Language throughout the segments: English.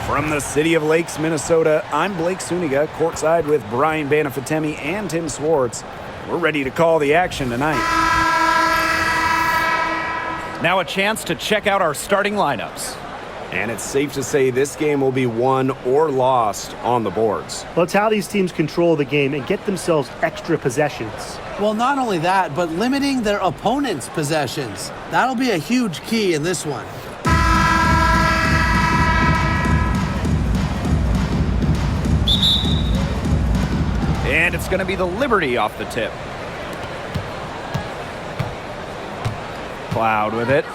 From the city of Lakes, Minnesota, I'm Blake Suniga, courtside with Brian Banafitemi and Tim Swartz. We're ready to call the action tonight. Now a chance to check out our starting lineups. And it's safe to say this game will be won or lost on the boards. Well, it's how these teams control the game and get themselves extra possessions. Well, not only that, but limiting their opponent's possessions. That'll be a huge key in this one. And it's going to be the Liberty off the tip. Cloud with it.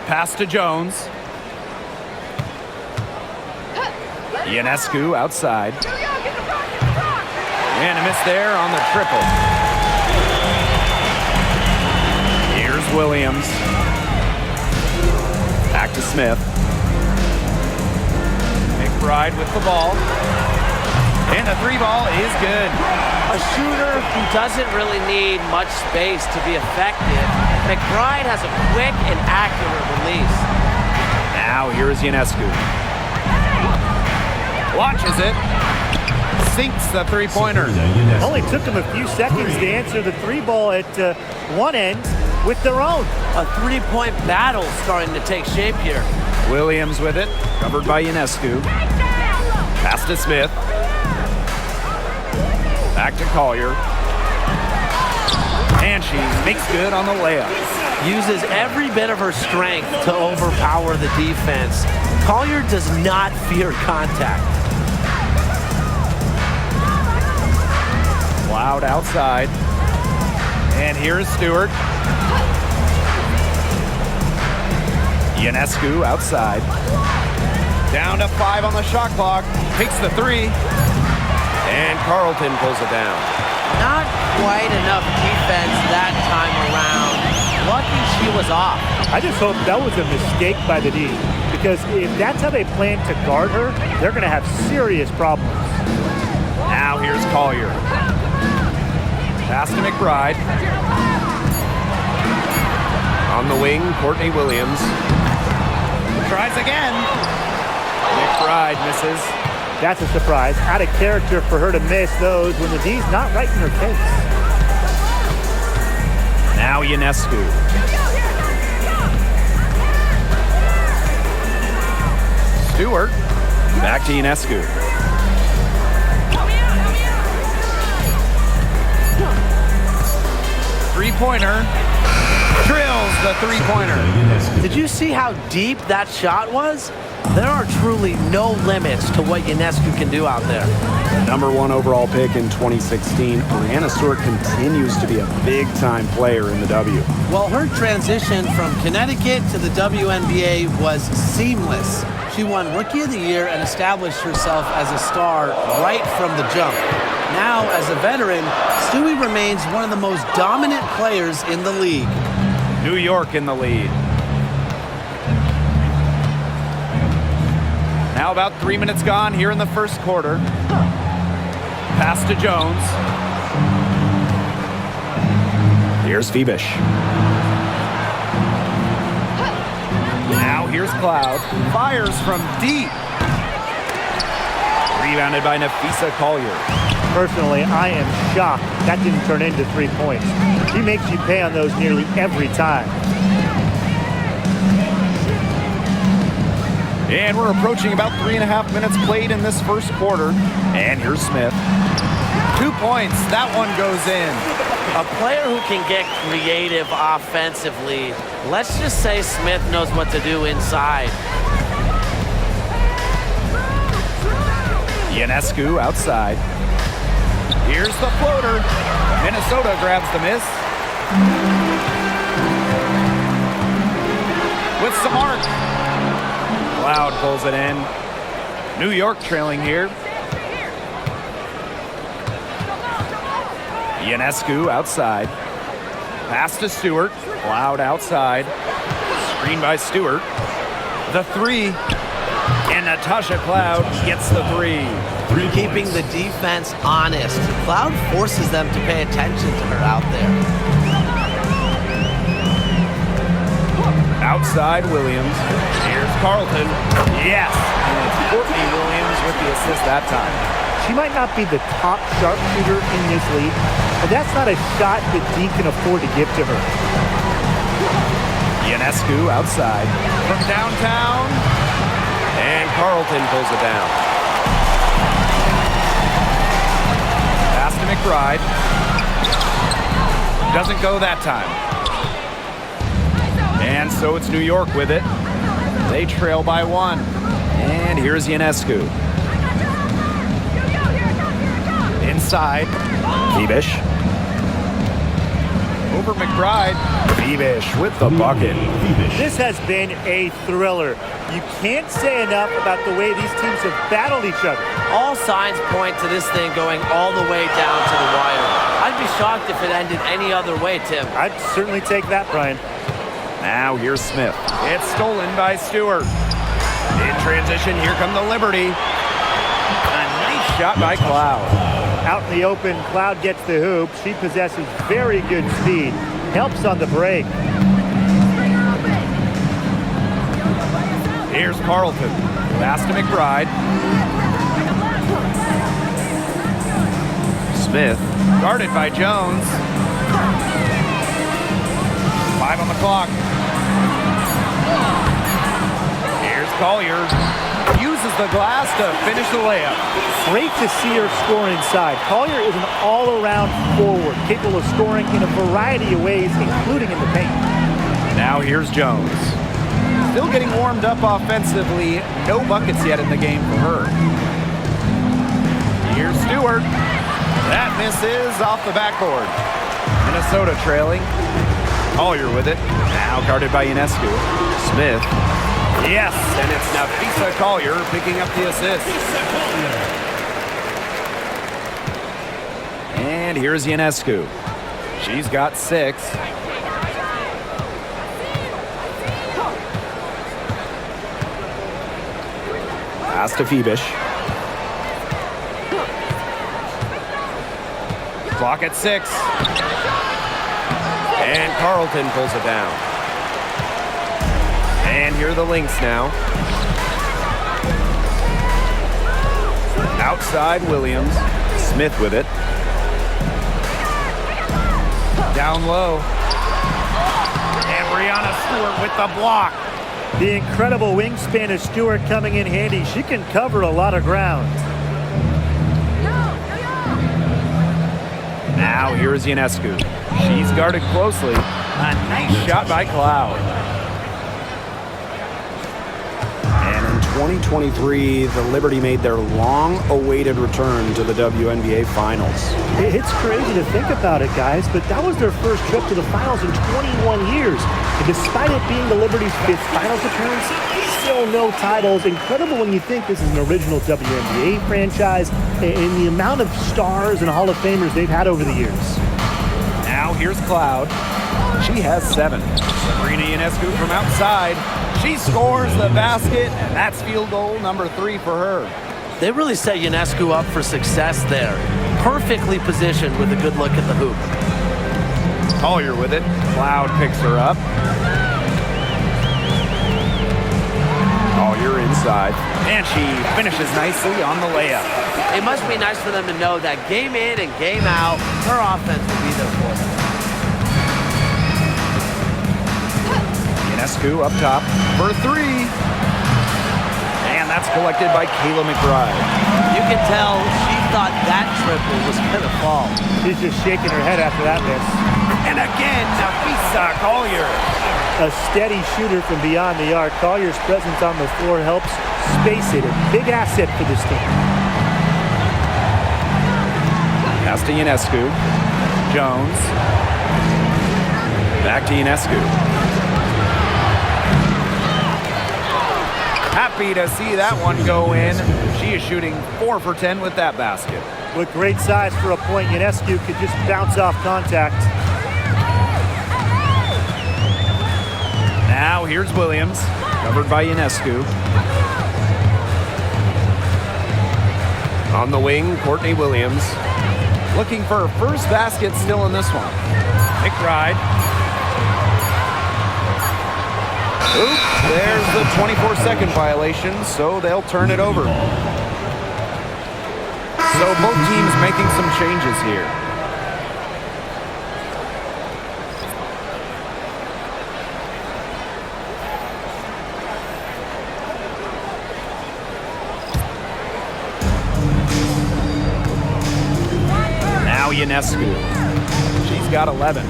Pass to Jones. Ionescu outside. And a miss there on the triple. Here's Williams. Back to Smith. McBride with the ball. And the three ball is good. A shooter who doesn't really need much space to be effective. McBride has a quick and accurate release. Now here's Ionescu. Launches it. Sinks the three-pointer. Only took them a few seconds to answer the three ball at one end with their own. A three-point battle starting to take shape here. Williams with it. Covered by Ionescu. Pass to Smith. Back to Collier. And she makes good on the layup. Uses every bit of her strength to overpower the defense. Collier does not fear contact. Loud outside. And here's Stewart. Ionescu outside. Down to 5 on the shot clock. Takes the three. And Carlton pulls it down. Not quite enough defense that time around. Lucky she was off. I just hope that was a mistake by the D, because if that's how they plan to guard her, they're going to have serious problems. Now here's Collier. Pass to McBride. On the wing, Courtney Williams. Tries again. McBride misses. That's a surprise. Out of character for her to miss those when the D's not right in her case. Now Ionescu. Stewart. Back to Ionescu. Three-pointer. Drills the three-pointer. Did you see how deep that shot was? There are truly no limits to what Ionescu can do out there. Number 1 overall pick in 2016, Brianna Stewart continues to be a big-time player in the W. Well, her transition from Connecticut to the WNBA was seamless. She won Rookie of the Year and established herself as a star right from the jump. Now, as a veteran, Stewie remains one of the most dominant players in the league. New York in the lead. Now about 3 minutes gone here in the first quarter. Pass to Jones. Here's Phoebish. Now here's Cloud. Fires from deep. Rebounded by Nafisa Collier. Personally, I am shocked that didn't turn into 3 points. She makes you pay on those nearly every time. And we're approaching about 3.5 minutes played in this first quarter. And here's Smith. 2 points. That one goes in. A player who can get creative offensively. Let's just say Smith knows what to do inside. Ionescu outside. Here's the floater. Minnesota grabs the miss. With some arc. Cloud pulls it in. New York trailing here. Ionescu outside. Pass to Stewart. Cloud outside. Screen by Stewart. The three. And Natasha Cloud gets the three. Keeping the defense honest. Cloud forces them to pay attention to her out there. Outside Williams. Here's Carlton. Yes. And it's Courtney Williams with the assist that time. She might not be the top sharpshooter in this league, but that's not a shot that D can afford to give to her. Ionescu outside from downtown. And Carlton pulls it down. Pass to McBride. Doesn't go that time. And so it's New York with it. They trail by 1. And here's Ionescu. Inside. Bebish. Over McBride. Bebish with the bucket. This has been a thriller. You can't say enough about the way these teams have battled each other. All signs point to this thing going all the way down to the wire. I'd be shocked if it ended any other way, Tim. I'd certainly take that, Brian. Now here's Smith. It's stolen by Stewart. In transition, here come the Liberty. A nice shot by Cloud. Out in the open, Cloud gets the hoop. She possesses very good speed. Helps on the break. Here's Carlton. Pass to McBride. Smith, guarded by Jones. 5 on the clock. Here's Collier. Uses the glass to finish the layup. Great to see her score inside. Collier is an all-around forward, capable of scoring in a variety of ways, including in the paint. Now here's Jones. Still getting warmed up offensively. No buckets yet in the game for her. Here's Stewart. That misses off the backboard. Minnesota trailing. Collier with it. Now guarded by Ionescu. Smith. Yes, and it's Nafisa Collier picking up the assist. And here's Ionescu. She's got 6. Pass to Bebish. Clock at 6. And Carlton pulls it down. And here are the Lynx now. Outside Williams. Smith with it. Down low. And Brianna Stewart with the block. The incredible wingspan of Stewart coming in handy. She can cover a lot of ground. Now here's Ionescu. She's guarded closely. A nice shot by Cloud. And in 2023, the Liberty made their long-awaited return to the WNBA Finals. It's crazy to think about it, guys, but that was their first trip to the finals in 21 years. And despite it being the Liberty's 5th finals appearance, still no titles. Incredible when you think this is an original WNBA franchise and the amount of stars and Hall of Famers they've had over the years. Now here's Cloud. She has 7. Sabrina Ionescu from outside. She scores the basket, and that's field goal number 3 for her. They really set Ionescu up for success there. Perfectly positioned with a good look at the hoop. Collier with it. Cloud picks her up. Collier inside. And she finishes nicely on the layup. It must be nice for them to know that game in and game out, her offense will be there for them. Ionescu up top for 3. And that's collected by Kayla McBride. You can tell she thought that triple was going to fall. She's just shaking her head after that miss. And again, Nafisa Collier. A steady shooter from beyond the arc. Collier's presence on the floor helps space it. A big asset for this team. Pass to Ionescu. Jones. Back to Ionescu. Happy to see that one go in. She is shooting 4 for 10 with that basket. With great size for a point, Ionescu could just bounce off contact. Now here's Williams, covered by Ionescu. On the wing, Courtney Williams. Looking for her first basket still in this one. McBride. Oops, there's the 24-second violation, so they'll turn it over. So both teams making some changes here. Now Ionescu. She's got 11.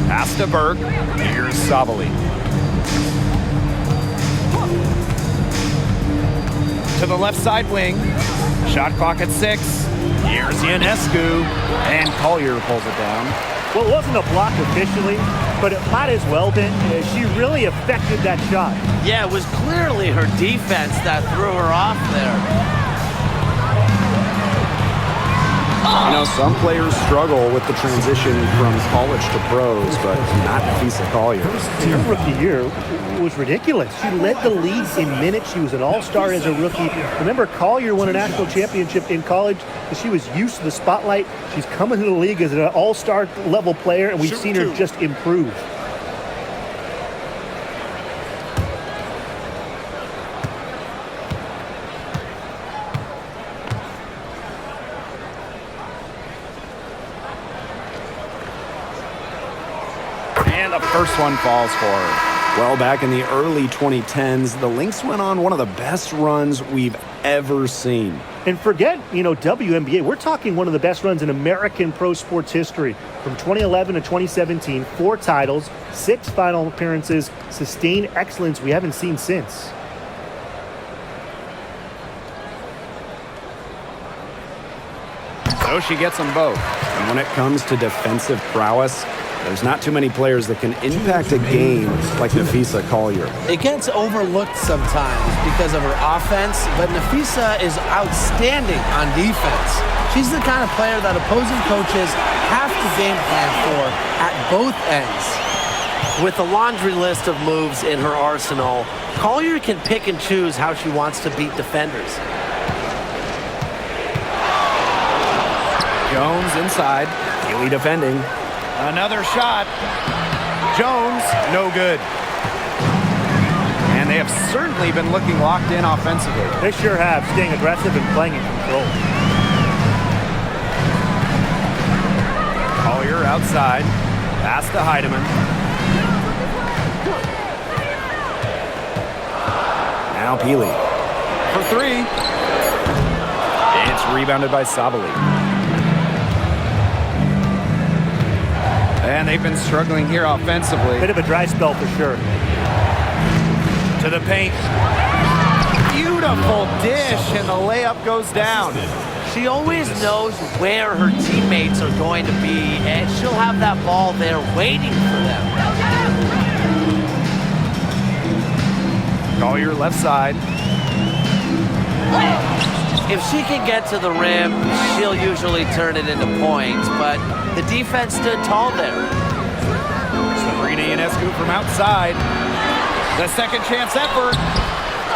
Pass to Burke. Here's Savali. To the left side wing. Shot clock at 6. Here's Ionescu. And Collier pulls it down. Well, it wasn't a block officially, but it might as well been. She really affected that shot. Yeah, it was clearly her defense that threw her off there. You know, some players struggle with the transition from college to pros, but not Nafisa Collier. Her rookie year was ridiculous. She led the league in minutes. She was an all-star as a rookie. Remember, Collier won a national championship in college, and she was used to the spotlight. She's coming to the league as an all-star level player, and we've seen her just improve. First one falls for her. Well, back in the early 2010s, the Lynx went on one of the best runs we've ever seen. And forget, WNBA. We're talking one of the best runs in American pro sports history. From 2011 to 2017, 4 titles, 6 final appearances, sustained excellence we haven't seen since. So she gets them both. And when it comes to defensive prowess, there's not too many players that can impact a game like Nafisa Collier. It gets overlooked sometimes because of her offense, but Nafisa is outstanding on defense. She's the kind of player that opposing coaches have to game plan for at both ends. With a laundry list of moves in her arsenal, Collier can pick and choose how she wants to beat defenders. Jones inside. Healy defending. Another shot. Jones, no good. And they have certainly been looking locked in offensively. They sure have, staying aggressive and playing in control. Collier outside. Pass to Heidemann. Now Peely. For 3. It's rebounded by Savali. And they've been struggling here offensively. Bit of a dry spell for sure. To the paint. Beautiful dish, and the layup goes down. She always knows where her teammates are going to be, and she'll have that ball there waiting for them. Collier left side. If she can get to the rim, she'll usually turn it into points, but the defense stood tall there. Sabrina Ionescu from outside. The second chance effort.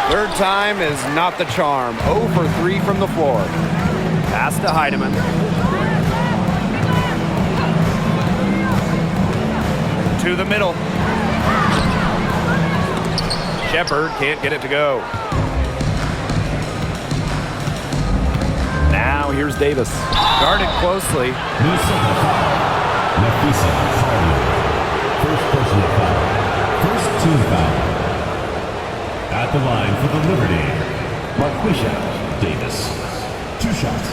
Third time is not the charm. 0 for 3 from the floor. Pass to Heidemann. To the middle. Shepard can't get it to go. Now here's Davis. Guarded closely. New second foul. Nafisa Collier. First personal foul. First team foul. At the line for the Liberty, Marquisha Davis. 2 shots.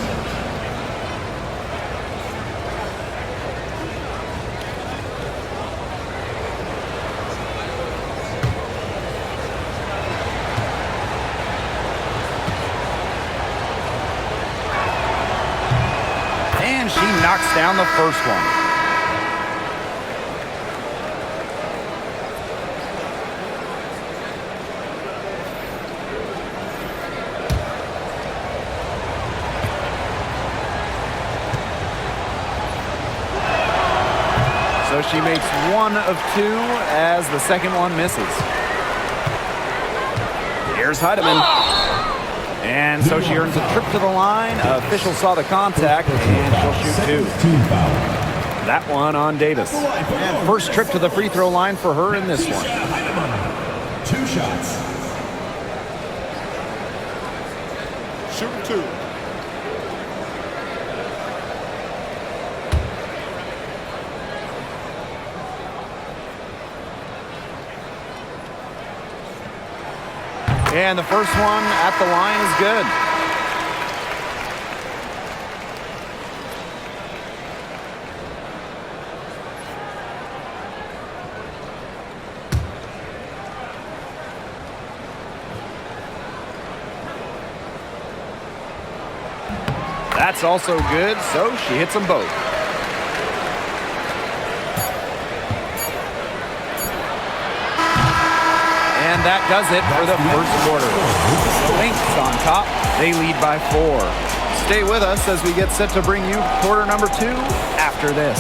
She knocks down the first one. So she makes 1 of 2 as the second one misses. Here's Heidemann. And so she earns a trip to the line. Official saw the contact, and she'll shoot 2. Team foul. That one on Davis. And first trip to the free throw line for her in this one. 2 shots. Shooting 2. And the first one at the line is good. That's also good, so she hits them both. And that does it for the first quarter. The Lynx on top. They lead by 4. Stay with us as we get set to bring you quarter number 2 after this.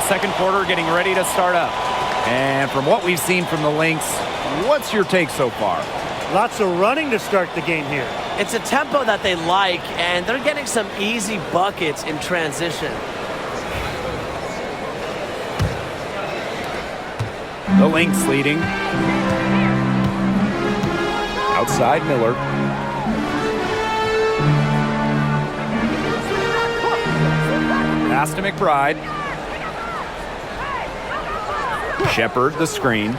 Second quarter getting ready to start up. And from what we've seen from the Lynx, what's your take so far? Lots of running to start the game here. It's a tempo that they like, and they're getting some easy buckets in transition. The Lynx leading. Outside Miller. Pass to McBride. Shepard, the screen.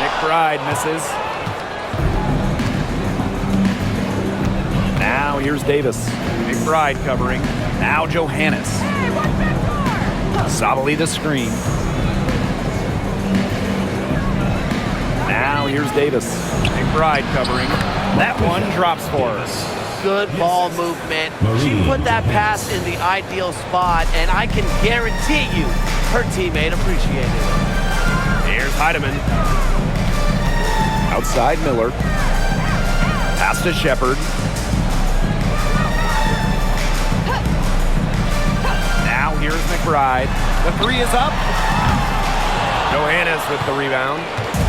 McBride misses. Now here's Davis. McBride covering. Now Johannes. Sabali, the screen. Now here's Davis. McBride covering. That one drops for us. Good ball movement. She put that pass in the ideal spot, and I can guarantee you her teammate appreciated it. Here's Heidemann. Outside Miller. Pass to Shepard. Now here's McBride. The 3 is up. Johannes with the rebound.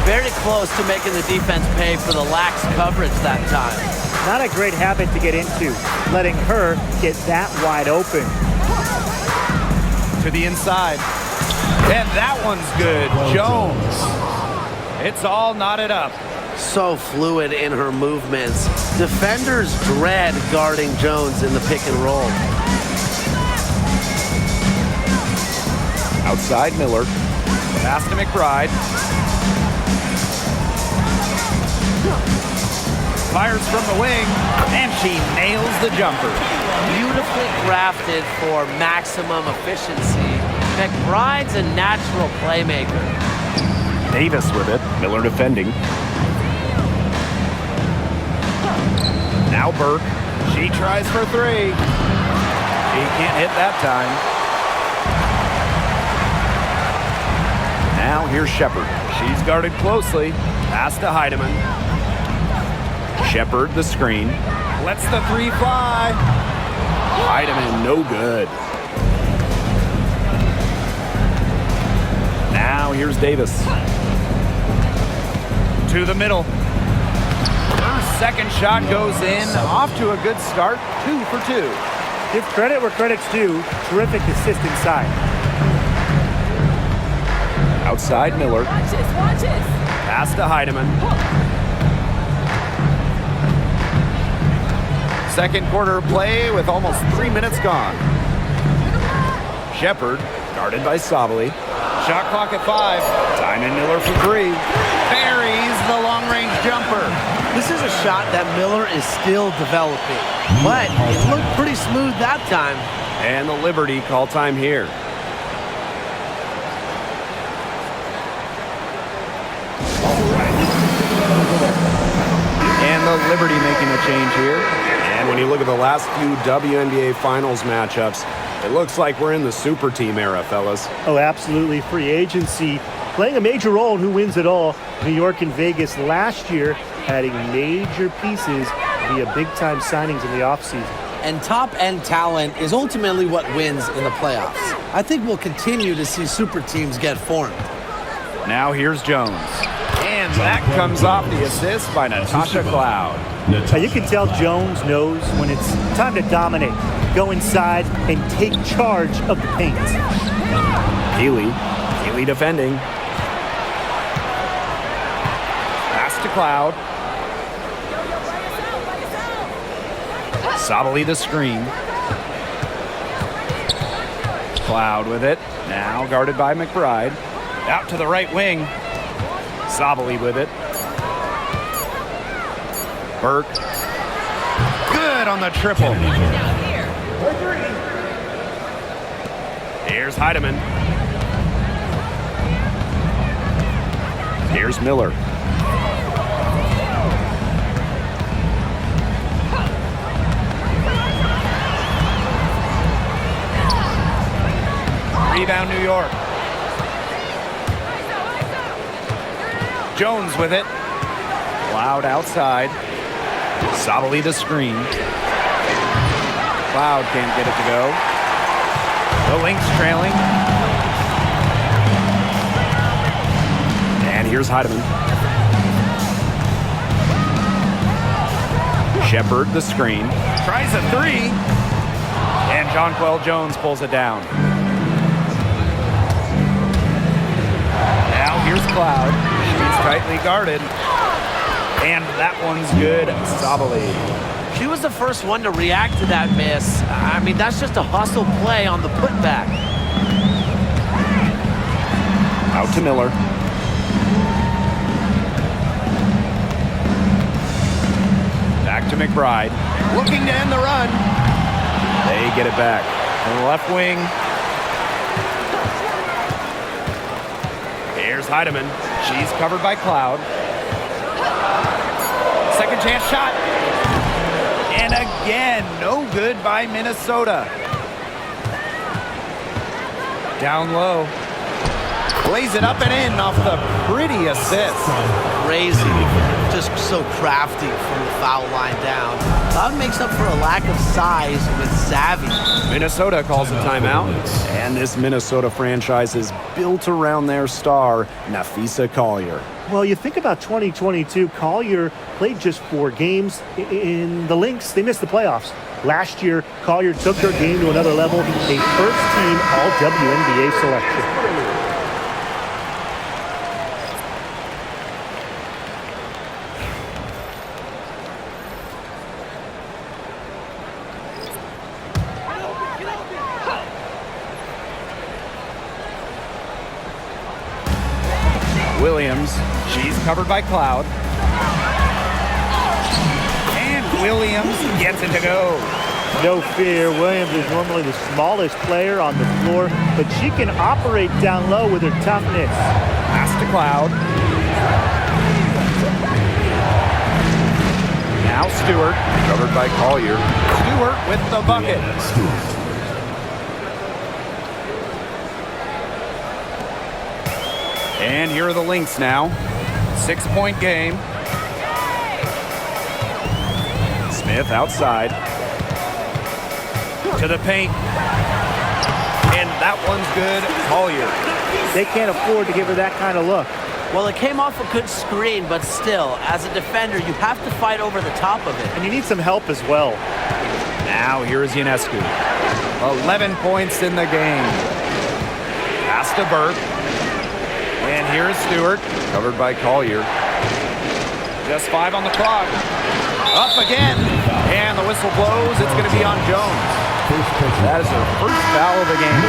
Very close to making the defense pay for the lax coverage that time. Not a great habit to get into, letting her get that wide open. To the inside. And that one's good. Jones. It's all knotted up. So fluid in her movements. Defenders dread guarding Jones in the pick and roll. Outside Miller. Pass to McBride. Fires from the wing, and she nails the jumper. Beautifully crafted for maximum efficiency. McBride's a natural playmaker. Davis with it. Miller defending. Now Burke. She tries for 3. He can't hit that time. Now here's Shepard. She's guarded closely. Pass to Heidemann. Shepard, the screen. Lets the 3 fly. Heidemann, no good. Now here's Davis. To the middle. Her second shot goes in. Off to a good start. 2 for 2. Give credit where credit's due. Terrific assist inside. Outside Miller. Watch this. Pass to Heidemann. Second quarter play with almost 3 minutes gone. Shepard, guarded by Sabali. Shot clock at 5. Timing Miller for 3. Buries the long-range jumper. This is a shot that Miller is still developing, but it looked pretty smooth that time. And the Liberty call time here. And the Liberty making a change here. And when you look at the last few WNBA Finals matchups, it looks like we're in the super team era, fellas. Oh, absolutely. Free agency playing a major role in who wins it all. New York and Vegas last year adding major pieces via big-time signings in the offseason. And top-end talent is ultimately what wins in the playoffs. I think we'll continue to see super teams get formed. Now here's Jones. And that comes off the assist by Natasha Cloud. Now you can tell Jones knows when it's time to dominate, go inside, and take charge of the paint. Keeley defending. Pass to Cloud. Sabali the screen. Cloud with it. Now guarded by McBride. Out to the right wing. Sabali with it. Burke. Good on the triple. Here's Heidemann. Here's Miller. Rebound New York. Jones with it. Cloud outside. Sabali the screen. Cloud can't get it to go. The Lynx trailing. And here's Heidemann. Shepard the screen. Tries a three. And Jonquel Jones pulls it down. Now here's Cloud. She's tightly guarded. And that one's good. Sabali. She was the first one to react to that miss. I mean, that's just a hustle play on the putback. Out to Miller. Back to McBride. Looking to end the run. They get it back. On the left wing. Here's Heidemann. She's covered by Cloud. Second chance shot. And again, no good by Minnesota. Down low. Plays it up and in off the pretty assist. Crazy. Just so crafty from the foul line down. That makes up for a lack of size with savvy. Minnesota calls a timeout. And this Minnesota franchise is built around their star, Napheesa Collier. Well, you think about 2022, Collier played just 4 games. In the Lynx, they missed the playoffs. Last year, Collier took their game to another level, a first-team All-WNBA selection. Williams, she's covered by Cloud. And Williams gets it to go. No fear, Williams is normally the smallest player on the floor, but she can operate down low with her toughness. Pass to Cloud. Now Stewart, covered by Collier. Stewart with the bucket. And here are the Lynx now. 6-point game. Smith outside. To the paint. And that one's good. Collier. They can't afford to give her that kind of look. Well, it came off a good screen, but still, as a defender, you have to fight over the top of it. And you need some help as well. Now here's Ionescu. 11 points in the game. Pass to Burke. And here's Stewart, covered by Collier. Just 5 on the clock. Up again. And the whistle blows. It's going to be on Jones. That is her first foul of the game.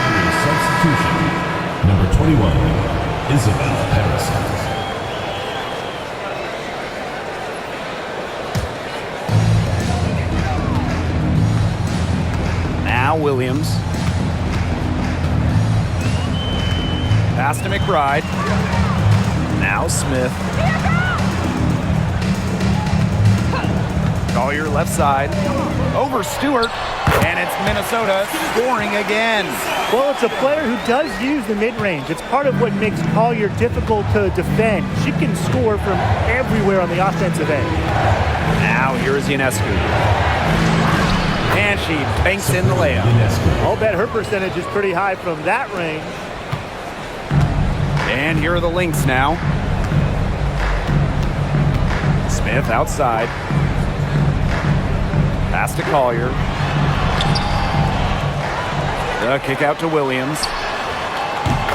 Substitution. Number 21, Isabel Harrison. Now Williams. Pass to McBride. Now Smith. Collier left side. Over Stewart. And it's Minnesota scoring again. Well, it's a player who does use the mid-range. It's part of what makes Collier difficult to defend. She can score from everywhere on the offensive end. Now here's Ionescu. And she banks in the layup. I'll bet her percentage is pretty high from that range. And here are the Lynx now. Smith outside. Pass to Collier. The kick out to Williams.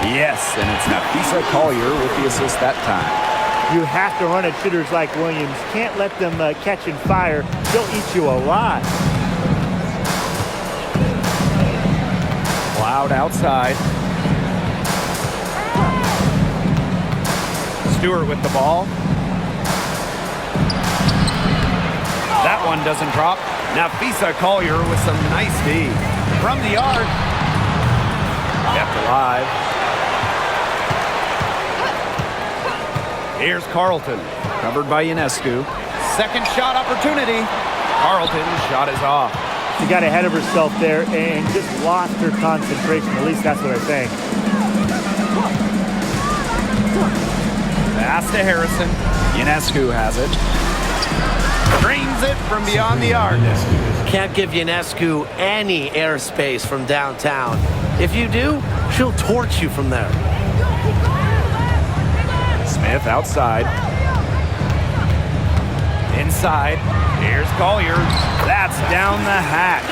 Yes, and it's Nafisa Collier with the assist that time. You have to run at shooters like Williams. Can't let them catch and fire. They'll eat you alive. Cloud outside. Stewart with the ball. That one doesn't drop. Nafisa Collier with some nice D. From the yard. Kept alive. Here's Carlton. Covered by Ionescu. Second shot opportunity. Carlton's shot is off. She got ahead of herself there and just lost her concentration. At least that's what I think. Pass to Harrison. Ionescu has it. Drains it from beyond the arc. Can't give Ionescu any airspace from downtown. If you do, she'll torch you from there. Smith outside. Inside. Here's Collier. That's down the hatch.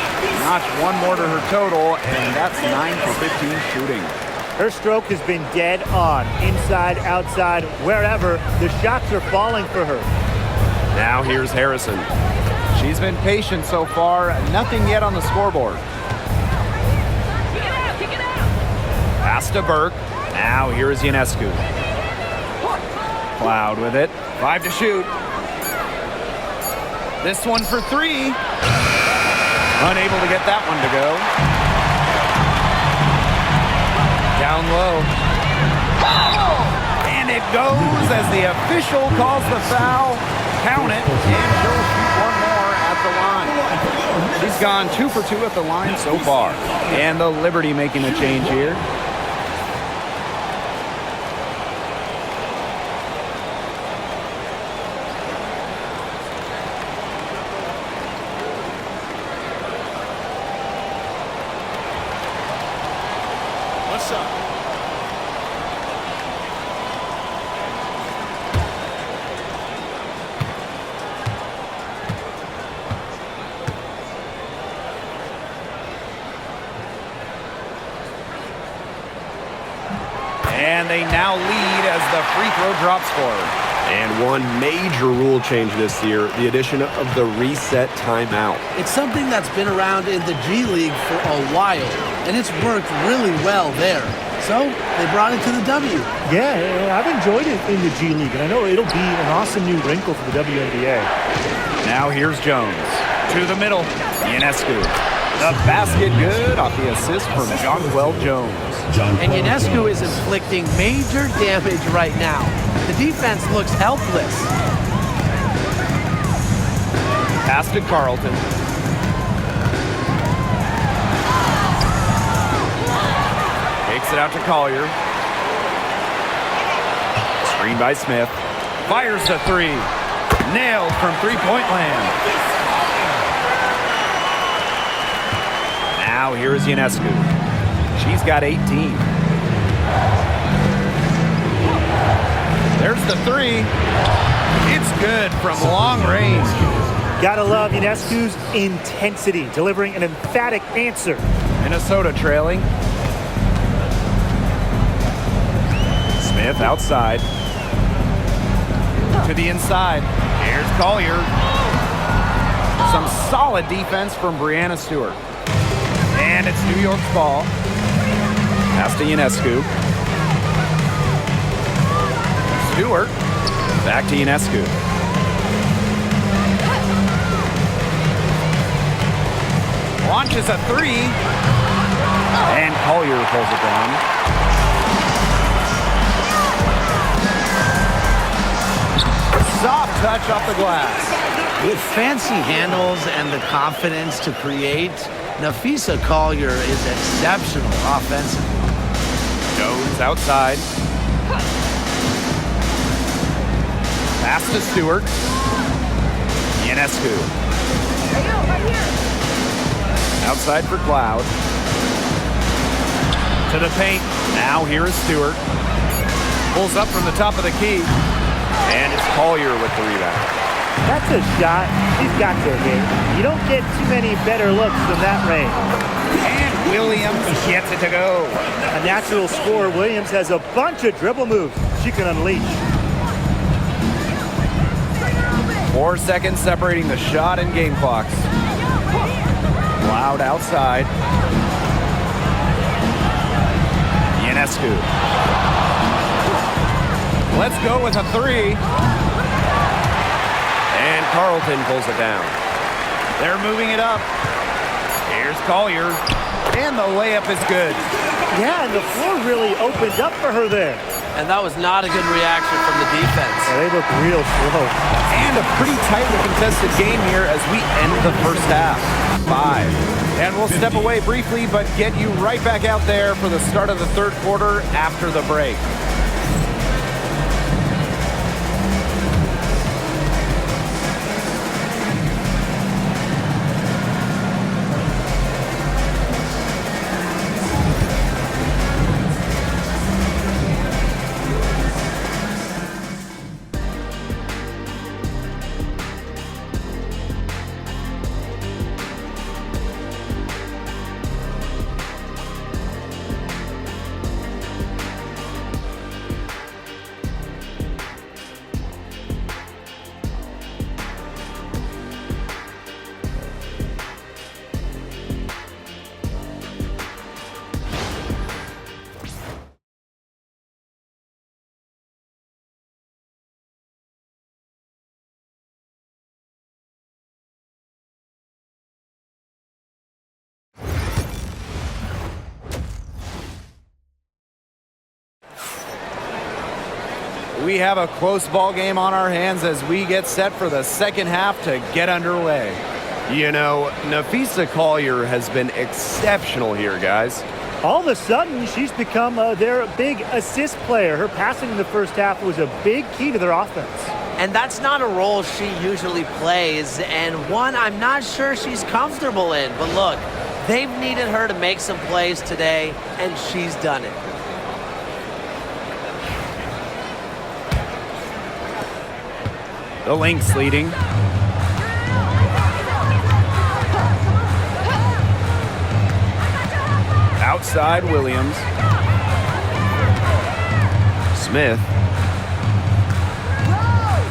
Notch one more to her total, and that's 9 for 15 shooting. Her stroke has been dead on. Inside, outside, wherever. The shots are falling for her. Now here's Harrison. She's been patient so far. Nothing yet on the scoreboard. Pass to Burke. Now here's Ionescu. Cloud with it. 5 to shoot. This one for 3. Unable to get that one to go. Down low. And it goes as the official calls the foul. Count it, and she'll shoot one more at the line. She's gone 2 for 2 at the line so far. And the Liberty making a change here. What's up? And they now lead as the free throw drops for her. And one major rule change this year, the addition of the reset timeout. It's something that's been around in the G League for a while, and it's worked really well there. So they brought it to the W. Yeah, I've enjoyed it in the G League, and I know it'll be an awesome new wrinkle for the WNBA. Now here's Jones. To the middle. Ionescu. The basket good off the assist from Jonquel Jones. And Ionescu is inflicting major damage right now. The defense looks helpless. Pass to Carlton. Takes it out to Collier. Screen by Smith. Fires the 3. Nailed from three-point land. Now here is Ionescu. She's got 18. There's the 3. It's good from long range. Gotta love Ionescu's intensity, delivering an emphatic answer. Minnesota trailing. Smith outside. To the inside. Here's Collier. Some solid defense from Breanna Stewart. And it's New York's ball. Pass to Ionescu. Stewart. Back to Ionescu. Launches a 3. And Collier pulls it down. Soft touch off the glass. With fancy handles and the confidence to create, Nafisa Collier is exceptional offensively. Jones outside. Pass to Stewart. Ionescu. Outside for Cloud. To the paint. Now here is Stewart. Pulls up from the top of the key. And it's Collier with the rebound. That's a shot he's got to hit. You don't get too many better looks than that range. And Williams gets it to go. A natural scorer, Williams has a bunch of dribble moves she can unleash. 4 seconds separating the shot and game clocks. Loud outside. Ionescu. Let's go with a 3. And Carlton pulls it down. They're moving it up. Here's Collier. And the layup is good. Yeah, and the floor really opened up for her there. And that was not a good reaction from the defense. Yeah, they look real slow. And a pretty tightly contested game here as we end the first half. 5. And we'll step away briefly, but get you right back out there for the start of the third quarter after the break. We have a close ball game on our hands as we get set for the second half to get underway. You know, Napheesa Collier has been exceptional here, guys. All of a sudden, she's become their big assist player. Her passing in the first half was a big key to their offense. And that's not a role she usually plays, and one I'm not sure she's comfortable in. But look, they've needed her to make some plays today, and she's done it. The Lynx leading. Outside Williams. Smith.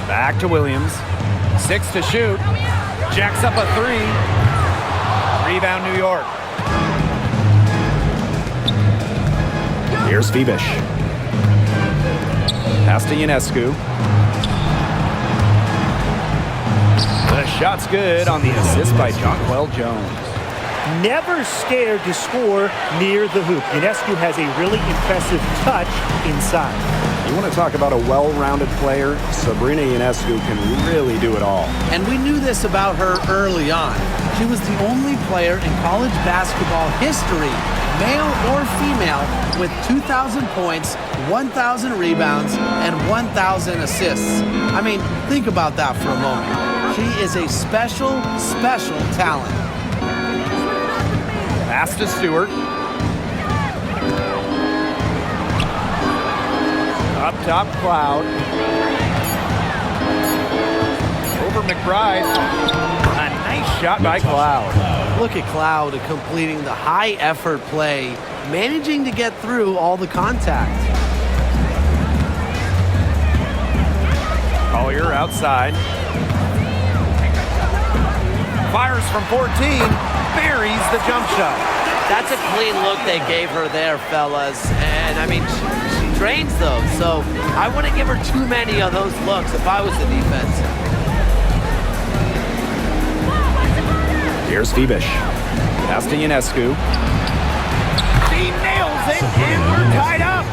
Back to Williams. 6 to shoot. Jacks up a 3. Rebound New York. Here's Phoebish. Pass to Ionescu. The shot's good on the assist by Jonquel Jones. Never scared to score near the hoop. Ionescu has a really impressive touch inside. You want to talk about a well-rounded player? Sabrina Ionescu can really do it all. And we knew this about her early on. She was the only player in college basketball history, male or female, with 2,000 points, 1,000 rebounds, and 1,000 assists. I mean, think about that for a moment. She is a special, special talent. Pass to Stewart. Up top, Cloud. Over McBride. A nice shot by Cloud. Look at Cloud completing the high-effort play, managing to get through all the contact. Collier outside. Fires from 14. Buries the jump shot. That's a clean look they gave her there, fellas. And, I mean, she drains those. So I wouldn't give her too many of those looks if I was the defense. Here's Phoebish. Pass to Ionescu. She nails it, and we're tied up.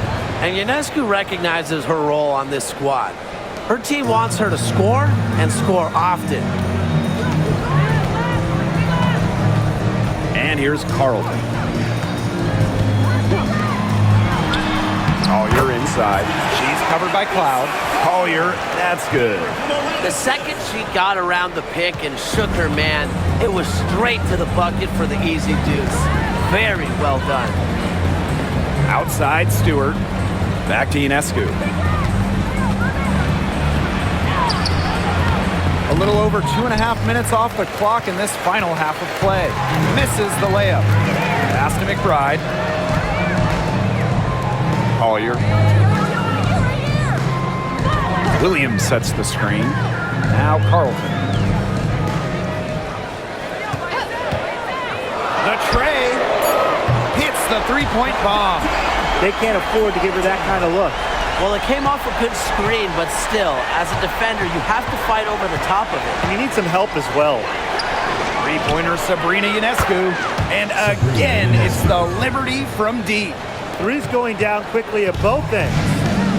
And Ionescu recognizes her role on this squad. Her team wants her to score and score often. And here's Carlton. Oh, you're inside. She's covered by Cloud. Collier, that's good. The second she got around the pick and shook her man, it was straight to the bucket for the easy deuce. Very well done. Outside Stewart. Back to Ionescu. A little over 2.5 minutes off the clock in this final half of play. Misses the layup. Pass to McBride. Collier. Williams sets the screen. Now Carlton. The tray hits the three-point bomb. They can't afford to give her that kind of look. Well, it came off a good screen, but still, as a defender, you have to fight over the top of it. And you need some help as well. Three-pointer Sabrina Ionescu. And again, it's the Liberty from deep. Three's going down quickly at both ends.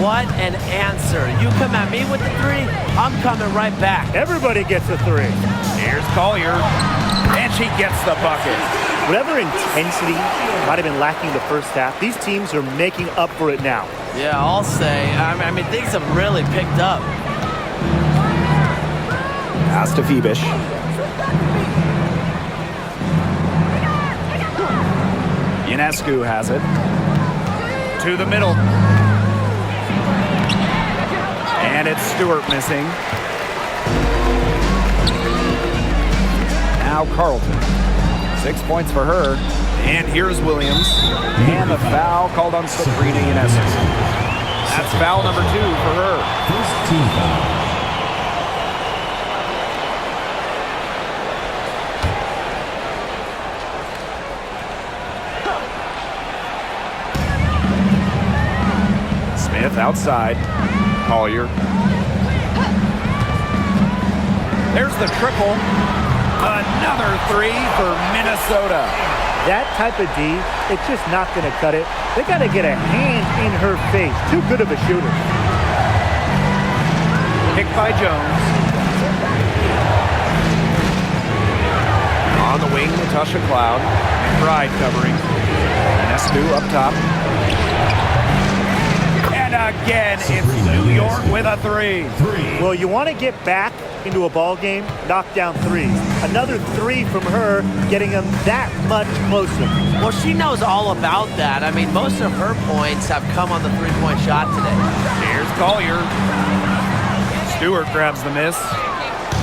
What an answer. You come at me with the three, I'm coming right back. Everybody gets a three. Here's Collier. And she gets the bucket. Whatever intensity might have been lacking the first half, these teams are making up for it now. Yeah, I'll say. I mean, things have really picked up. Pass to Phoebish. Ionescu has it. To the middle. And it's Stewart missing. Now Carlton. 6 points for her. And here's Williams. And the foul called on Sabrina Ionescu. That's foul number 2 for her. First team foul. Smith outside. Collier. There's the triple. Another three for Minnesota. That type of D, it's just not going to cut it. They got to get a hand in her face. Too good of a shooter. Picked by Jones. On the wing, Natasha Cloud. McBride covering. Ionescu up top. And again, it's New York with a three. Well, you want to get back into a ball game, knock down threes. Another three from her, getting them that much closer. Well, she knows all about that. I mean, most of her points have come on the three-point shot today. Here's Collier. Stewart grabs the miss.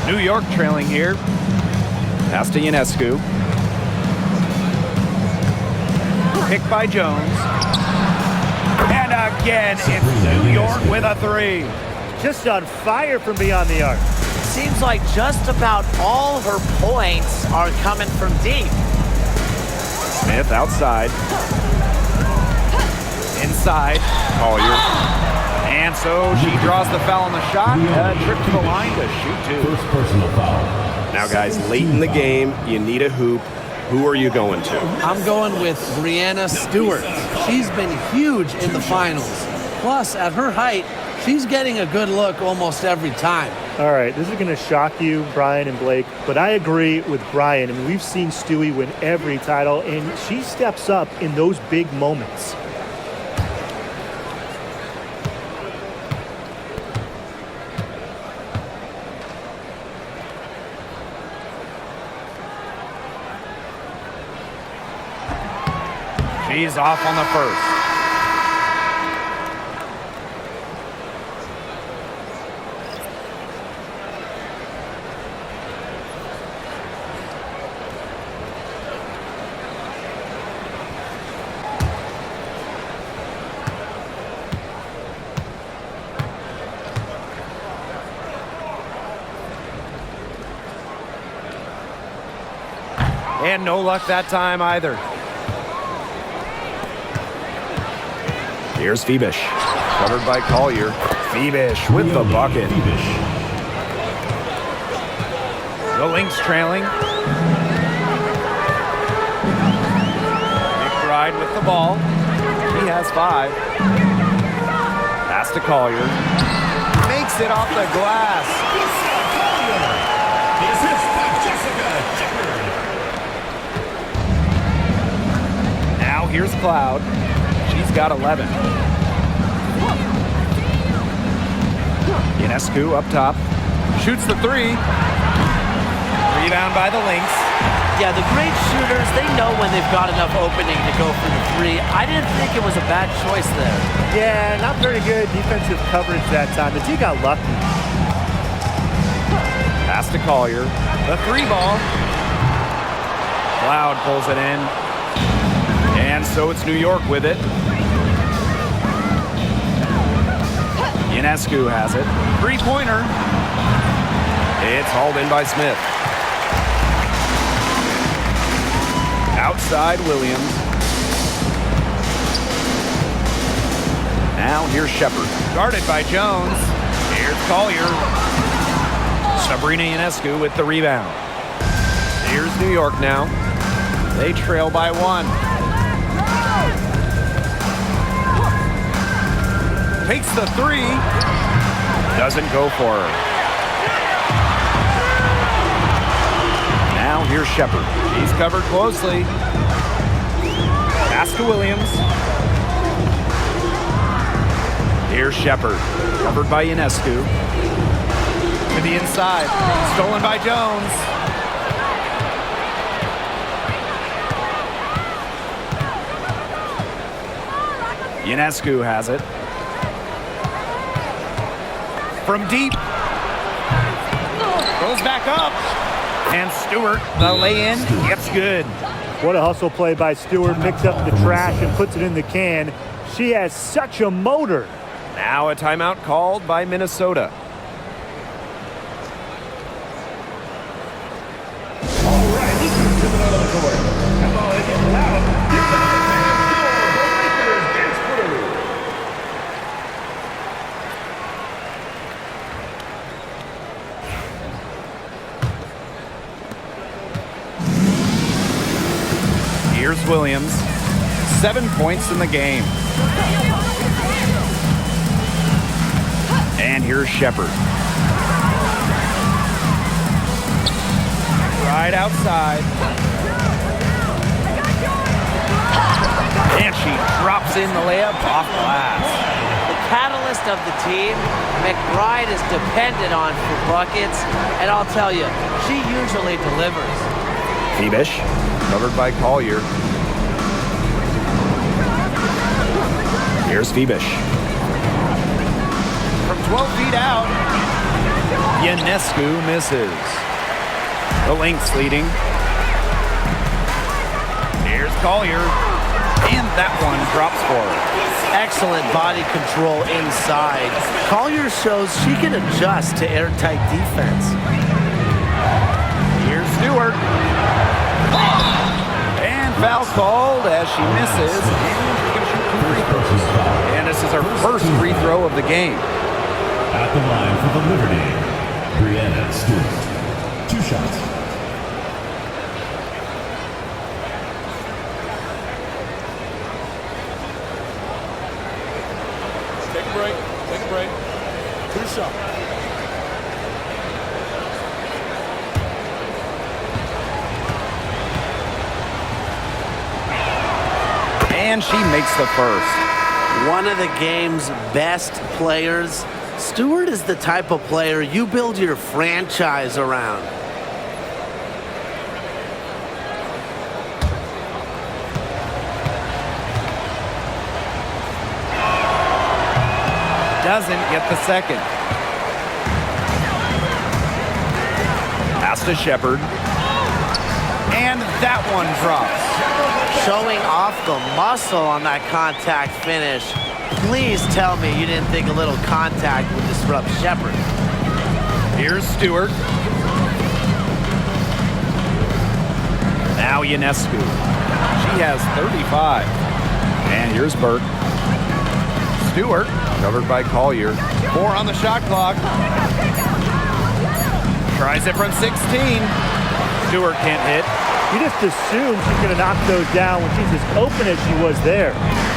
New York trailing here. Pass to Ionescu. Picked by Jones. And again, it's New York with a three. Just on fire from beyond the arc. Seems like just about all her points are coming from deep. Smith outside. Inside. Collier. And so she draws the foul on the shot. Trip to the line to shoot two. First personal foul. Now, guys, late in the game, you need a hoop. Who are you going to? I'm going with Brianna Stewart. She's been huge in the finals. Plus, at her height, she's getting a good look almost every time. All right, this is going to shock you, Brian and Blake, but I agree with Brian. I mean, we've seen Stewie win every title, and she steps up in those big moments. She's off on the first. And no luck that time either. Here's Phoebish. Covered by Collier. Phoebish with the bucket. The Lynx trailing. McBride with the ball. He has 5. Pass to Collier. Makes it off the glass. Now here's Cloud. She's got 11. Ionescu up top. Shoots the three. Rebound by the Lynx. Yeah, the great shooters, they know when they've got enough opening to go for the three. I didn't think it was a bad choice there. Yeah, not very good defensive coverage that time. The team got lucky. Pass to Collier. The three ball. Cloud pulls it in. And so it's New York with it. Ionescu has it. Three-pointer. It's hauled in by Smith. Outside Williams. Now here's Shepard. Guarded by Jones. Here's Collier. Sabrina Ionescu with the rebound. Here's New York now. They trail by one. Takes the three. Doesn't go for her. Now here's Shepard. He's covered closely. Pass to Williams. Here's Shepard. Covered by Ionescu. To the inside. Stolen by Jones. Ionescu has it. From deep. Goes back up. And Stewart, the lay-in, gets good. What a hustle play by Stewart. Picks up the trash and puts it in the can. She has such a motor. Now a timeout called by Minnesota. All right, let's move to the middle of the court. Come on, if you have them, get back and score. The Lakers bench crew. Here's Williams. 7 points in the game. And here's Shepard. Right outside. And she drops in the layup off glass. The catalyst of the team, McBride is dependent on for buckets, and I'll tell you, she usually delivers. Phoebish, covered by Collier. Here's Phoebish. From 12 feet out, Ionescu misses. The Lynx leading. Here's Collier. And that one drops for her. Excellent body control inside. Collier shows she can adjust to airtight defense. Here's Stewart. And foul called as she misses. And this is her first free throw of the game. At the line for the Liberty, Brianna Stewart. 2 shots. Take a break. Take a break. 2 shots. And she makes the first. One of the game's best players. Stewart is the type of player you build your franchise around. Doesn't get the second. Pass to Shepard. And that one drops. Showing off the muscle on that contact finish. Please tell me you didn't think a little contact would disrupt Shepard. Here's Stewart. Now Ionescu. She has 35. And here's Burke. Stewart, covered by Collier. 4 on the shot clock. Tries it from 16. Stewart can't hit. You just assume she's going to knock those down when she's as open as she was there.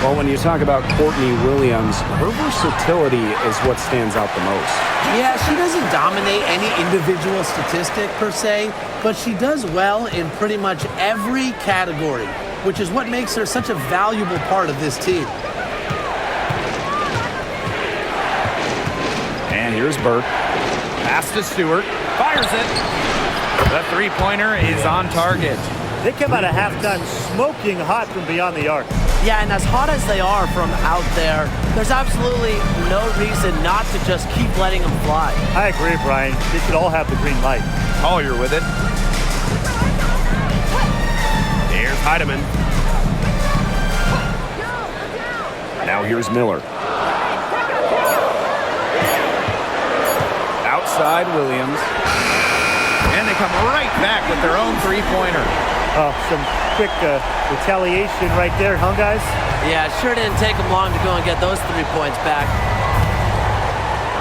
Well, when you talk about Courtney Williams, her versatility is what stands out the most. Yeah, she doesn't dominate any individual statistic per se, but she does well in pretty much every category, which is what makes her such a valuable part of this team. And Here's Burke. Pass to Stewart. Fires it. The three-pointer is on target. They come out of halftime smoking hot from beyond the arc. Yeah, and as hot as they are from out there, there's absolutely no reason not to just keep letting them fly. I agree, Brian. They should all have the green light. Collier with it. Here's Heidemann. Now here's Miller. Outside Williams. And they come right back with their own three-pointer. Oh, some quick retaliation right there, huh, guys? Yeah, it sure didn't take them long to go and get those 3 points back.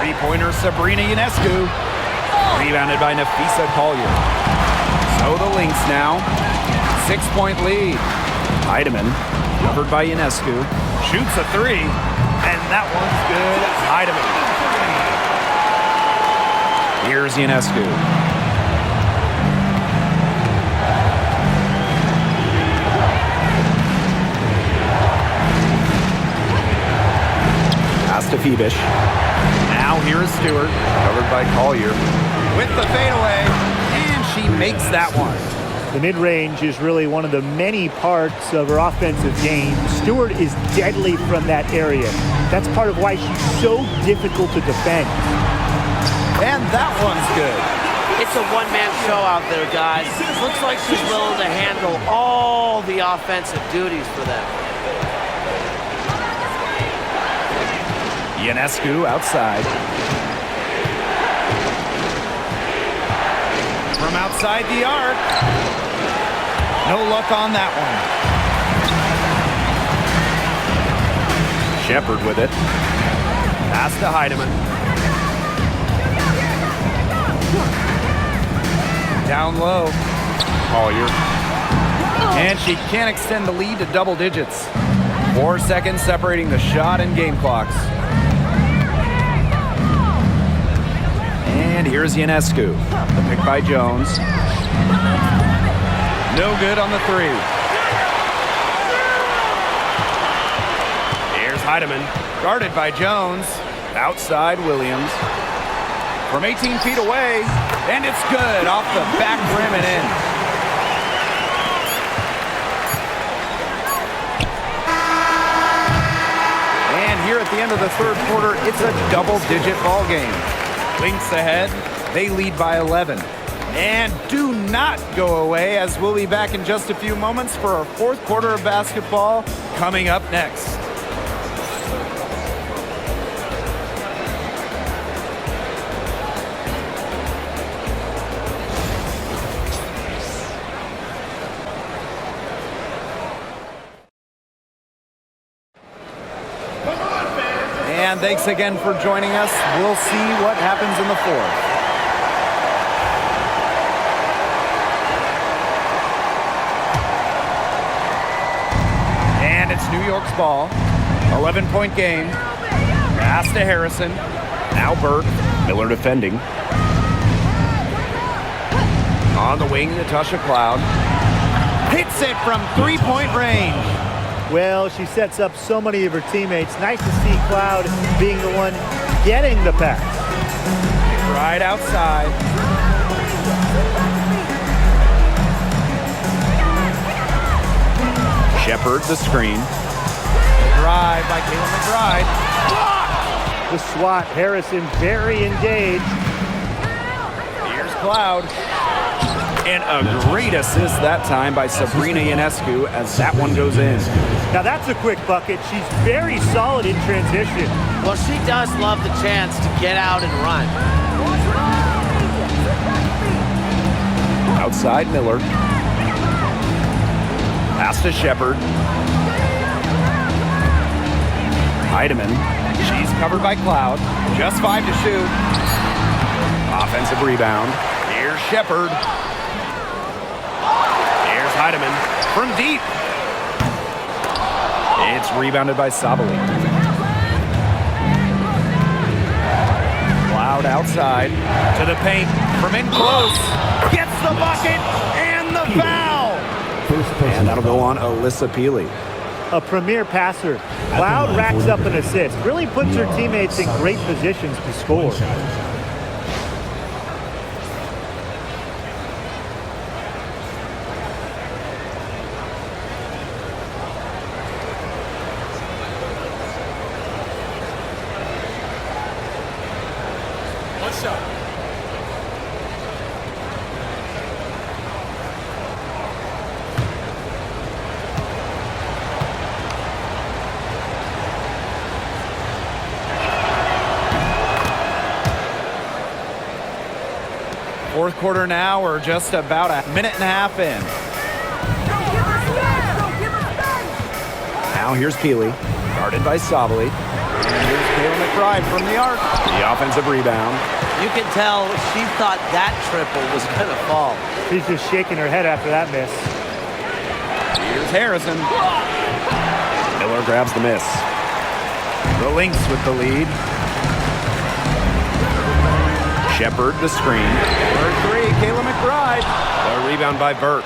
Three-pointer Sabrina Ionescu. Rebounded by Nafisa Collier. So the Lynx now. 6-point lead. Heidemann, covered by Ionescu. Shoots a three, and that one's good. Heidemann. Here's Ionescu. Pass to Phoebish. Now here is Stewart, covered by Collier. With the fadeaway, and she makes that one. The mid-range is really one of the many parts of her offensive game. Stewart is deadly from that area. That's part of why she's so difficult to defend. And that one's good. It's a one-man show out there, guys. Looks like she's willing to handle all the offensive duties for them. Ionescu outside. From outside the arc. No luck on that one. Shepard with it. Pass to Heidemann. Down low. Collier. And she can't extend the lead to double digits. 4 seconds separating the shot and game clocks. And here's Ionescu. The pick by Jones. No good on the three. Here's Heidemann. Guarded by Jones. Outside Williams. From 18 feet away. And it's good. Off the back rim and in. And here at the end of the third quarter, it's a double-digit ball game. Lynx ahead. They lead by 11. And do not go away, as we'll be back in just a few moments for our fourth quarter of basketball coming up next. And thanks again for joining us. We'll see what happens in the fourth. And it's New York's ball. 11-point game. Pass to Harrison. Now Burke. Miller defending. On the wing, Natasha Cloud. Hits it from three-point range. Well, she sets up so many of her teammates. Nice to see Cloud being the one getting the pass. Right outside. Shepard, the screen. Drive by Caitlin McBride. Blocked! The swat, Harrison very engaged. Here's Cloud. And a great assist that time by Sabrina Ionescu as that one goes in. Now that's a quick bucket. She's very solid in transition. Well, she does love the chance to get out and run. Outside Miller. Pass to Shepard. Heidemann. She's covered by Cloud. Just 5 to shoot. Offensive rebound. Here's Shepard. Here's Heidemann from deep. It's rebounded by Sabali. Cloud outside to the paint from in close. Gets the bucket and the foul. And that'll go on Alyssa Peely. a premier passer. Cloud racks up an assist. Really puts her teammates in great positions to score. One shot. Fourth quarter now, we're just about a minute and a half in. Now here's Peely, guarded by Sabali. And here's Kayla McBride from the arc. The offensive rebound. You can tell she thought that triple was going to fall. She's just shaking her head after that miss. Here's Harrison. Miller grabs the miss. The Lynx with the lead. Shepard the screen. For three, Kayla McBride. A rebound by Burt.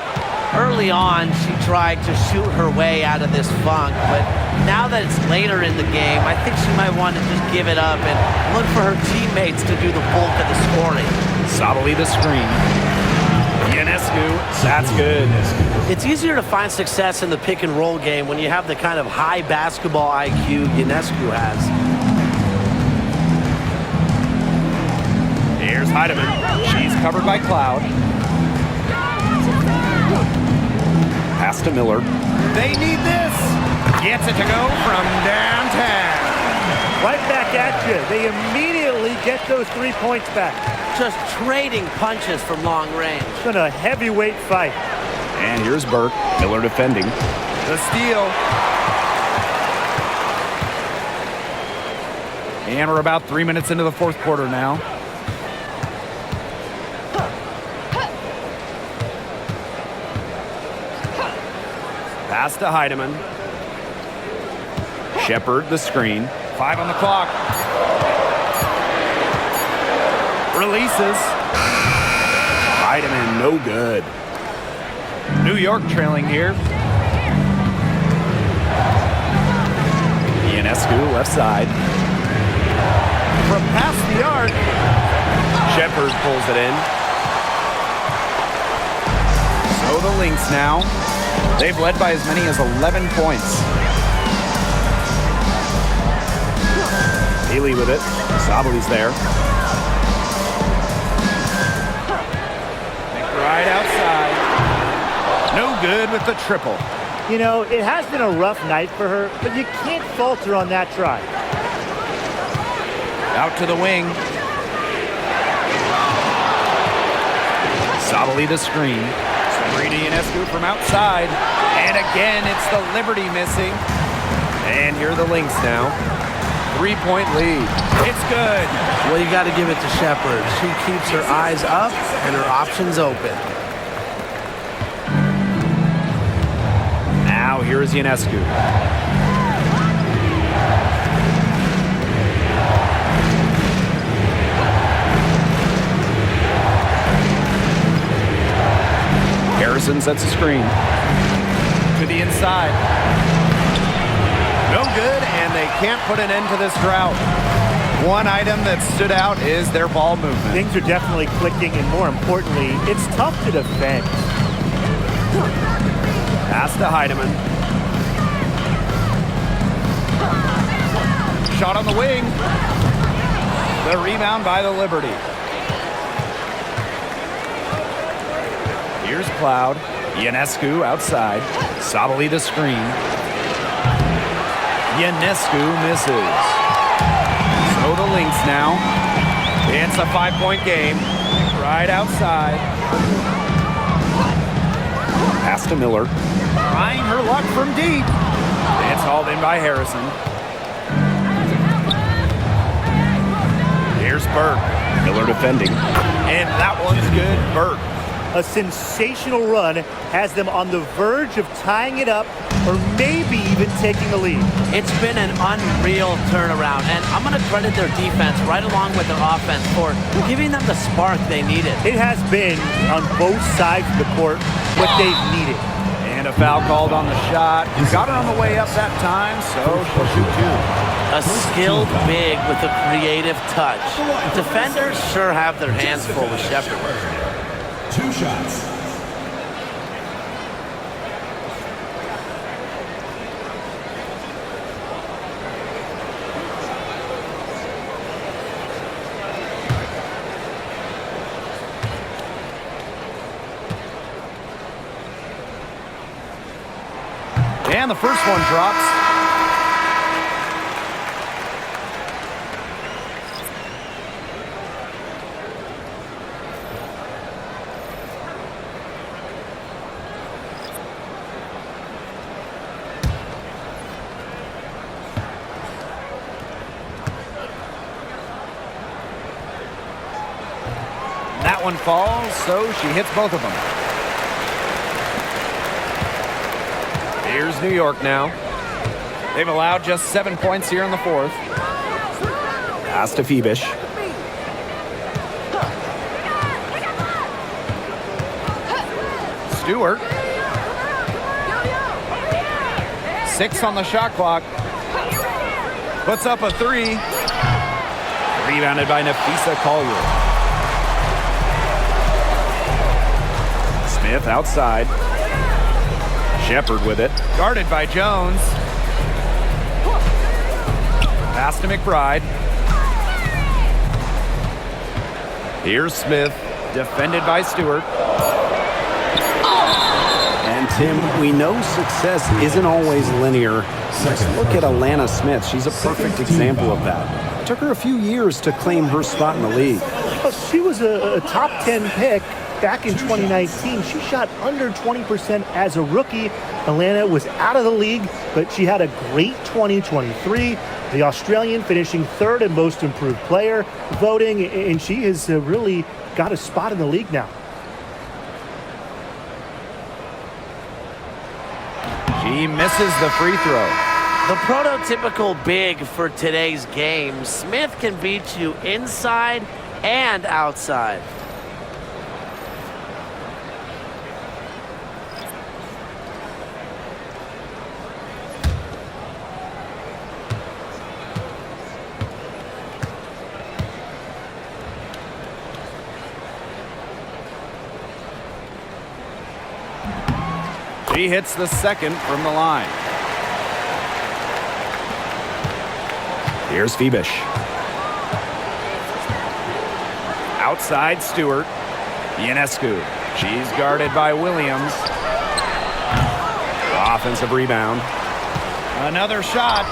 Early on, she tried to shoot her way out of this funk, but now that it's later in the game, I think she might want to just give it up and look for her teammates to do the bulk of the scoring. Sabali the screen. Ionescu, that's good. It's easier to find success in the pick and roll game when you have the kind of high basketball IQ Ionescu has. Here's Heidemann. She's covered by Cloud. Pass to Miller. They need this. Gets it to go from downtown. Right back at you. They immediately get those 3 points back. Just trading punches from long range. It's been a heavyweight fight. And here's Burke. Miller defending. The steal. And we're about 3 minutes into the fourth quarter now. Pass to Heidemann. Shepard the screen. 5 on the clock. Releases. Heidemann no good. New York trailing here. Ionescu left side. From past the arc. Shepard pulls it in. So the Lynx now. They've led by as many as 11 points. Haley with it. Sabali's there. Right outside. No good with the triple. You know, it has been a rough night for her, but you can't falter on that try. Out to the wing. Sabali the screen. Sabrina Ionescu from outside. And again, it's the Liberty missing. And here are the Lynx now. 3-point lead. It's good. Well, you got to give it to Shepard. She keeps her eyes up and her options open. Now here's Ionescu. Harrison sets a screen. To the inside. No good, and they can't put an end to this drought. One item that stood out is their ball movement. Things are definitely clicking, and more importantly, it's tough to defend. Pass to Heidemann. Shot on the wing. The rebound by the Liberty. Here's Cloud. Ionescu outside. Sabali the screen. Ionescu misses. So the Lynx now. It's a 5-point game. Right outside. Pass to Miller. Trying her luck from deep. It's hauled in by Harrison. Here's Burke. Miller defending. And that one's good. Burke. A sensational run has them on the verge of tying it up or maybe even taking the lead. It's been an unreal turnaround, and I'm going to credit their defense right along with their offense for giving them the spark they needed. It has been, on both sides of the court, what they've needed. And And a foul called on the shot. Got her on the way up that time, so she'll shoot two. A skilled big with a creative touch. Defenders sure have their hands full with Shepherd. 2 shots. And the first one drops. That one falls, so she hits both of them. Here's New York now. They've allowed just 7 points here in the fourth. Pass to Phoebish. Stewart. 6 on the shot clock. Puts up a 3. Rebounded by Nafisa Collier. Smith outside. Shepherd with it. Guarded by Jones. Pass to McBride. Here's Smith. Defended by Stewart. And Tim, we know success isn't always linear. Let's look at Alana Smith. She's a perfect example of that. It took her a few years to claim her spot in the league. Well, she was a top 10 pick back in 2019. She shot under 20% as a rookie. Alana was out of the league, but she had a great 2023. The Australian finishing third in most improved player voting, and she has really got a spot in the league now. She misses the free throw. The prototypical big for today's game. Smith can beat you inside and outside. She hits the second from the line. Here's Phoebish. Outside Stewart. Ionescu. She's guarded by Williams. Offensive rebound. Another shot.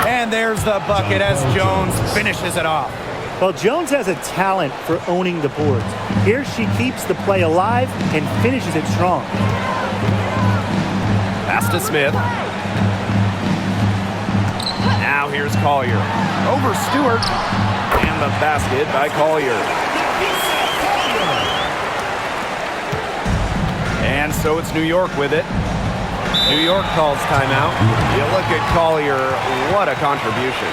And there's the bucket as Jones finishes it off. Well, Jones has a talent for owning the boards. Here she keeps the play alive and finishes it strong. Pass to Smith. Now here's Collier. Over Stewart. And the basket by Collier. And so it's New York with it. New York calls timeout. You look at Collier, what a contribution.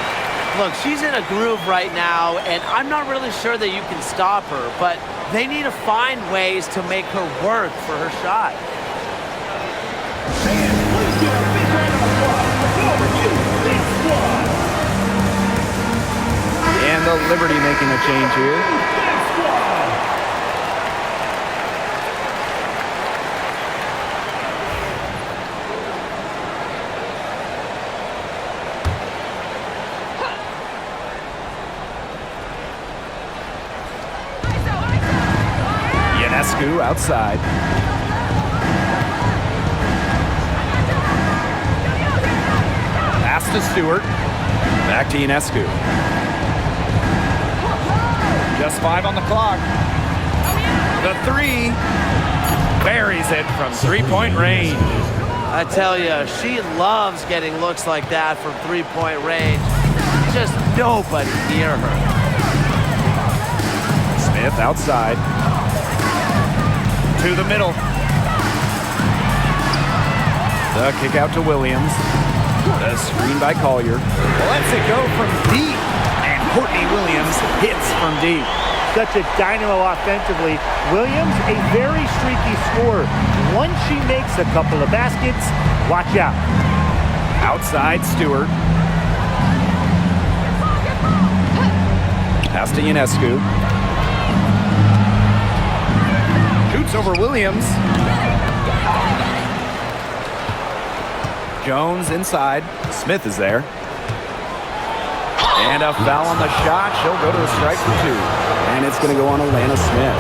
Look, she's in a groove right now, and I'm not really sure that you can stop her, but they need to find ways to make her work for her shot. And the Liberty making a change here. Ionescu outside. Pass to Stewart. Back to Ionescu. Just 5 on the clock. The 3 buries it from 3-point range. I tell you, she loves getting looks like that from 3-point range. Just nobody near her. Smith outside. To the middle. The kick out to Williams. The screen by Collier. Lets it go from deep. And Courtney Williams hits from deep. such a dynamo offensively. Williams, a very streaky scorer. Once she makes a couple of baskets, watch out. Outside, Stewart. Pass to Ionescu. Shoots over Williams. Jones inside. Smith is there. And a foul on the shot. She'll go to the strike for 2. And it's going to go on Alana Smith.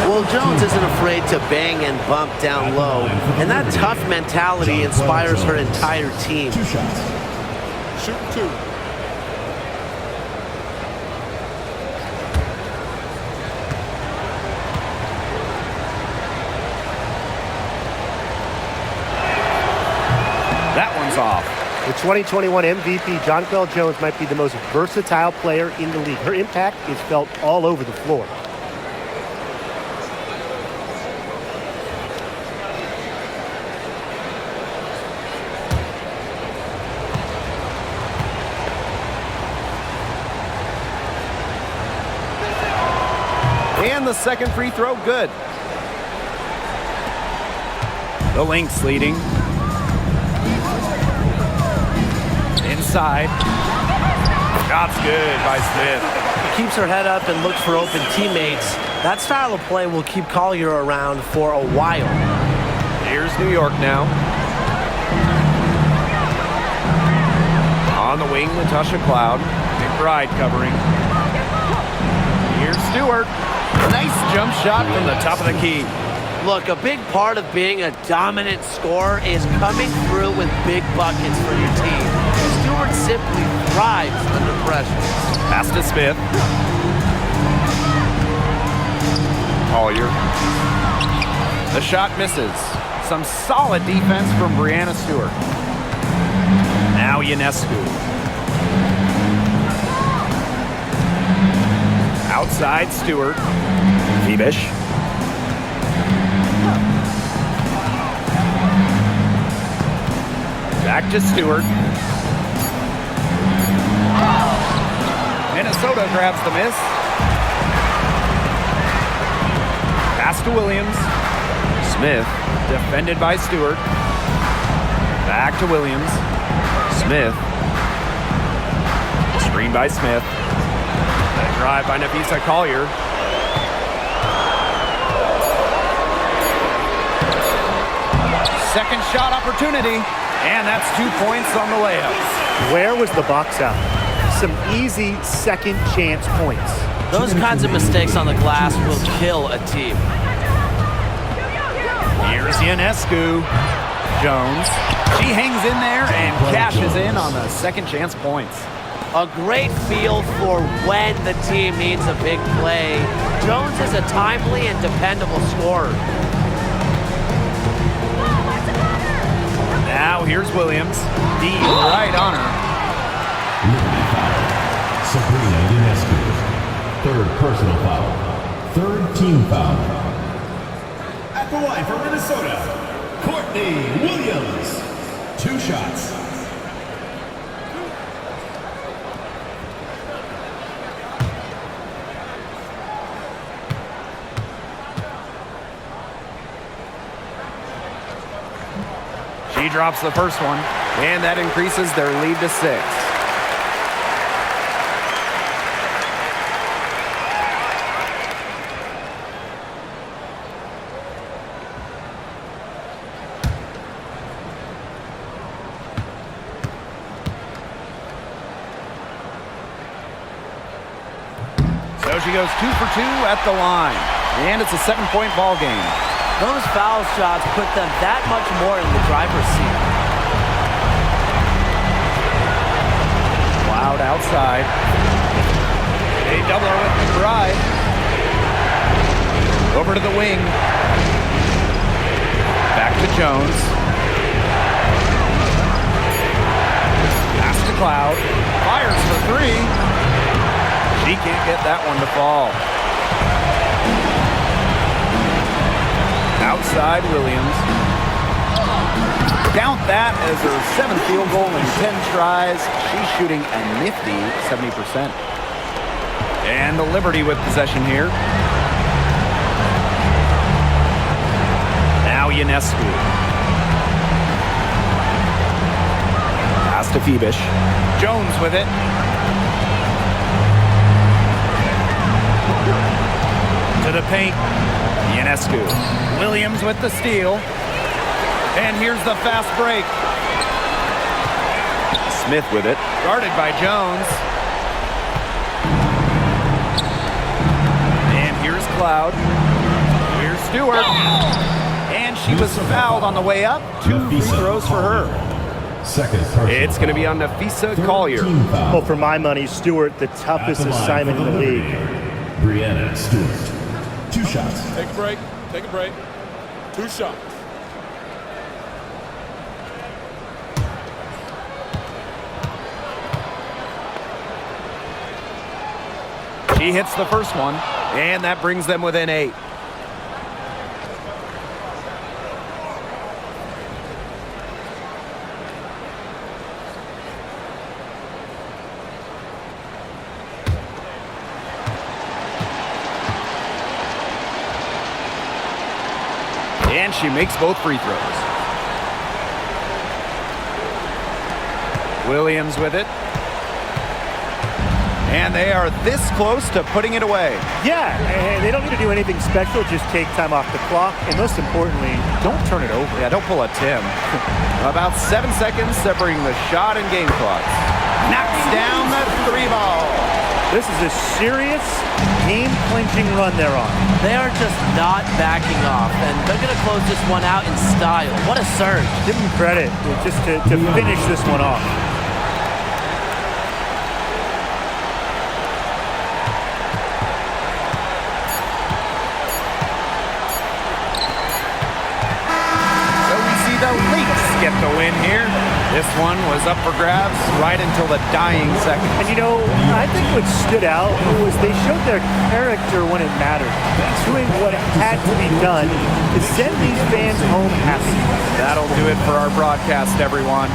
Well, Jones isn't afraid to bang and bump down low, and that tough mentality inspires her entire team. 2 shots. Shoot 2. That one's off. The 2021 MVP, Jonquel Jones, might be the most versatile player in the league. Her impact is felt all over the floor. And the second free throw, good. The Lynx leading. Inside. Shot's good by Smith. Keeps her head up and looks for open teammates. That style of play will keep Collier around for a while. Here's New York now. On the wing, Natasha Cloud. McBride covering. Here's Stewart. Nice jump shot from the top of the key. Look, a big part of being a dominant scorer is coming through with big buckets for your team. Stewart simply thrives under pressure. Pass to Smith. Collier. The shot misses. Some solid defense from Breanna Stewart. Now Ionescu. Outside Stewart. Fibish. Back to Stewart. Minnesota grabs the miss. Pass to Williams. Smith, defended by Stewart. Back to Williams. Smith. Screen by Smith. A drive by Napisa Collier. Second shot opportunity, and that's 2 points on the layups. Where was the box out? Some easy second chance points. Those kinds of mistakes on the glass will kill a team. Here's Ionescu. Jones. She hangs in there and cashes in on the second chance points. A great feel for when the team needs a big play. Jones is a timely and dependable scorer. Now here's Williams. D right on her. Sabrina Ionescu. Third personal foul. Third team foul. At the line for Minnesota, Courtney Williams. 2 shots. She drops the first one, and that increases their lead to 6. So she goes 2 for 2 at the line, and it's a 7-point ball game. Those foul shots put them that much more in the driver's seat. Cloud outside. They double her with McBride. Over to the wing. Back to Jones. Pass to Cloud. Fires for 3. She can't get that one to fall. Outside Williams. Count that as her 7th field goal in 10 tries. She's shooting a nifty 70%. And the Liberty with possession here. Now Ionescu. Pass to Phoebish. Jones with it. To the paint. Ionescu. Williams with the steal. And here's the fast break. Smith with it. Guarded by Jones. And here's Cloud. Here's Stewart. And she was fouled on the way up. 2 free throws for her. Second personal It's going to be on Nafisa Collier. Well, for my money, Stewart, the toughest assignment in the league. Brianna Stewart. 2 shots. Take a break. Take a break. 2 shots. She hits the first one, and that brings them within 8. And she makes both free throws. Williams with it. And they are this close to putting it away. Yeah, and they don't need to do anything special. Just take time off the clock. And most importantly, don't turn it over. Yeah, don't pull a Tim. About 7 seconds separating the shot and game clocks. Knocks down the 3 ball. This is a serious game-clinching run they're on. They are just not backing off, and they're going to close this one out in style. What a surge. Give them credit just to finish this one off. So we see the Lynx get the win here. This one was up for grabs right until the dying seconds. And you know, I think what stood out was they showed their character when it mattered, doing what had to be done to send these fans home happy. That'll do it for our broadcast, everyone.